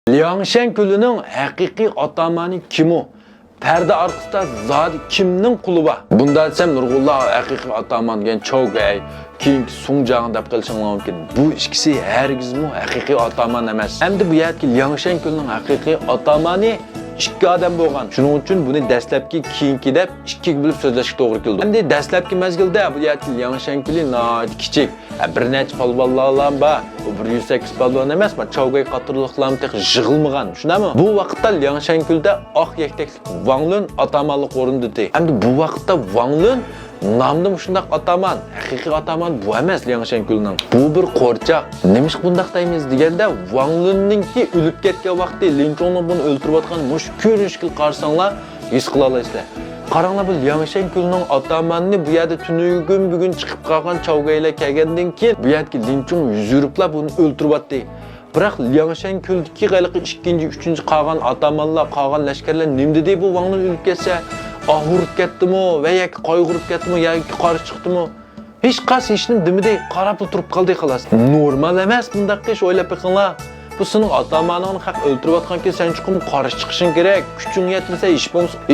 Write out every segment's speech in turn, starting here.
Liangshan Gülü'nün haqiqiy atamani kim o? Perde arkasında zadi kimnin kulu var? Bunda desem Nurgullah haqiqiy ataman gen Chogay, King Sungjang dep qilishing mumkin. Bu ikkisi hergizmi haqiqiy ataman emas. Hamda bu yerki Liangshan Gülü'nün haqiqiy atamani ikki odam bo'lgan. Shuning uchun buni dastlabki keyingi deb ikki bilib so'zlashga to'g'ri keldi. Endi dastlabki mezgilda bu yerki Liangshan Gülü nihoyat kichik. Bir necha polvonlar bor. Bu 108 polvon emas, Chogay qatorliqlarni tek yig'ilmagan. Shunami? Bu vaqtda Liangshan Gül'de Ak Yekteklik Wang Lun atamanlik o'rindadi. Endi bu vaqtda Wang Lun namdım shundaq ataman, haqiqiy ataman bu emas Liangshan Gül'ning. Bu bir qo'rchoq. Nemish bundaq deymiz deganda Wang Lunninki o'lib ketgan vaqtda Lin Chongni buni o'ltirayotgan mush ko'rinishkil qarsanglar his qila olasizlar. Qaranglar bu Liangshan Gül'ning atamanni bu yerda bugun chiqib qolgan Chogaylar kelgandan keyin bu yerga Lin Chong yuriblar buni o'ltiryapti. Biroq Liangshan Gül'deki qayliqi 2-chi, 3-chi qolgan atamanlar, qolgan lashkarlar nima dedi bu Wang Lun o'lib ketsa? Ağırıp ketdimi ve yoki qayg'urib ketdimi yoki qarshi chiqdimi? Hech qaysi ishni demidey qarab turib qoldi xolos. Normal emas bundaq ish o'ylab beqinglar. Bu sening ota-onangni haq o'ltirayotganki sen chiqib qarshi chiqishing kerak. Kuching yetmasa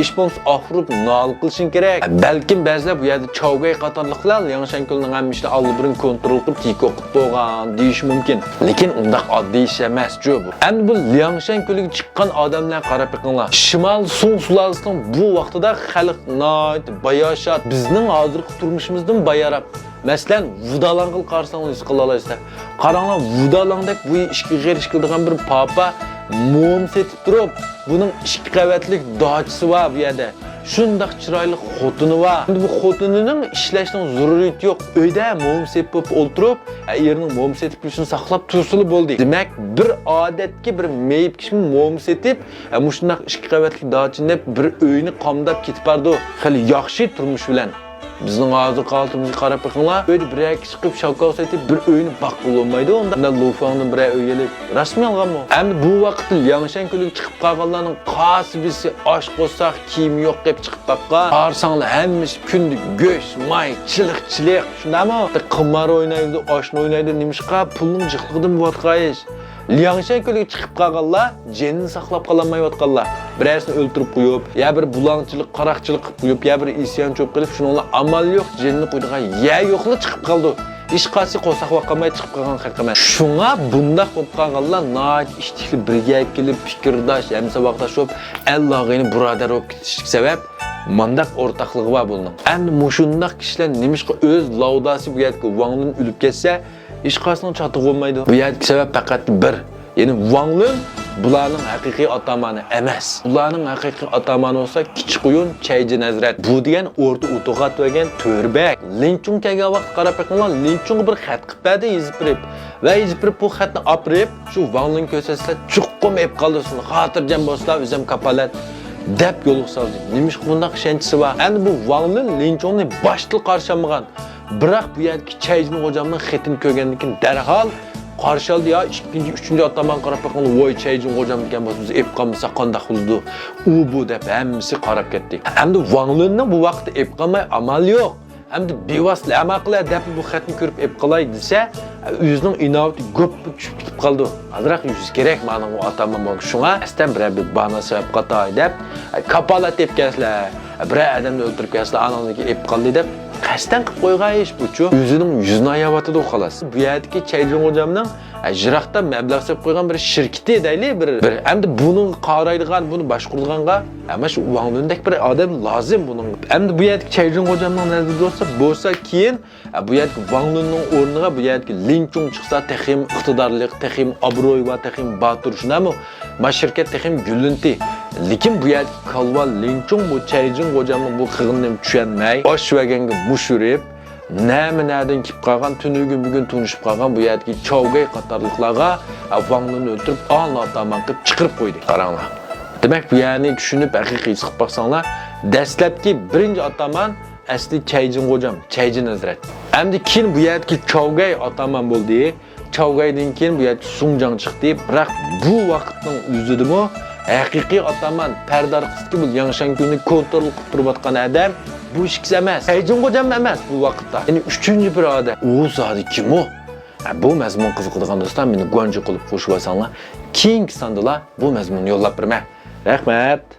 ish bo'lsa og'rib nol qilishing kerak. Balkim ba'zilar bu yerda Chogay qatorliqlar Liangshan Gül'ning hamishni oldi birin kontrol qilib tik o'qib qo'ygan deyish mumkin. Lekin undaq oddiy ish emas-ku bu. Endi bu Liangshan Gül'ga chiqqan odamlar qarab beqinglar. Shimol Sung sulolasining bu vaqtida xalq nihoyat bayoshat, bizning hozirgi turmushimizdan bayarab. Masalan, Vudalang'ıl qarsangiz his qila olasizlar. Qaranglar, Vudalang'dek bu ishga g'irish qilgan bir papa mum setib turib, buning 2 qavatlik dachisi va bu yerda. Shundaq chiroyli xotini va. Endi bu xotinining ishlashning zaruriyati yo'q. Uyda mum sepib o'ltirib, erining mum setib turishini saqlab tursili bo'ldi. Demak, bir odatga bir meyib kishi mum setib, shundaq 2 qavatlik dachini bir uyni qamdab ketib bordi. Xili yaxshi turmush bilan. Bizning hozir qaltimizga qarab beqinglar. Uyda bir-iki chiqib shakov setib bir uyni baqib olmaydi. Onda Lufangdan bir uy elib rasmiy olganmi? Endi bu vaqtda Liangshan Gül'ga chiqib qolganlarning qasibisi osh qo'saq, kiyim yo'q deb chiqib baqqan. Qarsanglar hammasi kunlik go'sht, may, chiliq, shundami? Qimar o'ynaydi, oshni o'ynaydi, nimishqa pulning jiqligidan bo'tqayish. Liangshan Gül'ga chiqib qolganlar jenini saqlab qololmayotganlar. Birisini o'ltirib qo'yib, ya bir bulangchilik, qaraqchilik qilib qo'yib, ya bir isyon cho'p qilib, shuninglar amal yo'q, jenini qo'ydigan ya yo'qli chiqib qoldi. Ish qasi qo'saq vaqamay chiqib qolgan haq emas. Shunga bundaq bo'lib qolganlar nihoyat ishtikli birga kelib, fikrdosh, hamsa vaqtashib, Allohg'ini birodar bo'lib ketishlik sabab mandaq o'rtaqligi bor buning. Endi mushundaq kishilar nimishqa o'z lavdasi bu yerga Wang Lun o'lib ketsa, ish qasning chatiq bo'lmaydi. Bu yerga sabab faqat bir. Ya'ni Wang Lun bularning haqiqiy atamani emas. Bularning haqiqiy atamani bo'lsa kichik quyun Chayjin Hazrat. Bu degan o'rta o'tug'at degan to'rbak. Lin Chong kelgan vaqt qarab beqinglar, Lin Chong bir xat qilib berdi yezib va yezib bu xatni aprib, shu Wang Lun ko'rsatsa chuqqum ep qoldirsin. Xotirjam bo'lsa, o'zim kapolat deb yo'l soldi. Nimish bundaq ishonchisi bor. Endi bu Wang Lun Lin Chongni boshtil qarshilmagan. Biroq bu yerga Chayjin hocamning xatini ko'rgandan keyin darhol qarshi oldi ya 2-chi, 3-chi ataman qarab beqinglar, voy Chayjin hocam degan bo'lsa biz ep qolmasa qanday qildi? U bu deb hammasi qarab ketdi. Endi Wang Lunning bu vaqtda ep qolmay amal yo'q. Endi bevosli amal qiladi deb bu xatni ko'rib ep qolay desa, o'zining inovati ko'p tushib ketib qoldi. Azroq yuzish kerak mana bu ataman bo'lgan. Shunga astan bir bana sabab qatay deb kapolat tepkaslar, bir odamni o'ldirib ketsalar, anoniki ep qoldi deb qasdan qilib qo'ygan ish bu-chu. O'zining yuzini ayotida xolos. Bu yerdagi Chayjin hocamning Jiraqda mablag' solib qo'ygan bir shirkati deylik, bir endi buni qaraydigan, buni boshqurganga, ama shu Wang Lundek bir odam lozim buning. Endi bu yerdagi Chayjin hocamning nazarida bo'lsa keyin bu yerdagi Wang Lunning o'rniga bu yerdagi Lin Chong chiqsa, texim iqtidorlik, texim obro'y va texim botir shunami? Ma shirkat texim gullinti. Lekin bu yerdagi Kalvan Lin Chong bu Chayjin hocamning bu qig'inini tushunmay, osh vaganga mushurib Nәмінәден kip qalğan, tünügün bugün tunuşup qalğan bu yerdagi Chogay qatarlıqlarga Wang Lunni o'ltirib, anlataman qilib chiqirib qo'ydi. Qaranglar. Demak, bu yerni tushunib, haqiqiy chiqib baqsanglar, dastlabki birinchi ataman asli Chayjin hocam, Chayjin Hazrat. Endi keyin bu yerdagi Chogay ataman bo'ldi. Chogaydan keyin bu yerga Sungjang chiqdi. Biroq bu vaqtning o'zidimi haqiqiy ataman pardar qisqi bu Liangshan Gül'ni kontrol qilib turayotgan adam bu ish emas. Chayjin hocam emas bu vaqtda. Ya'ni 3-chi bir odam. U zodi kim o? Bu mazmun qiziqadigan do'stlar, meni gonji qilib qo'shib olsanglar, keyingi sonda bu mazmunni yo'llab berman. Rahmat.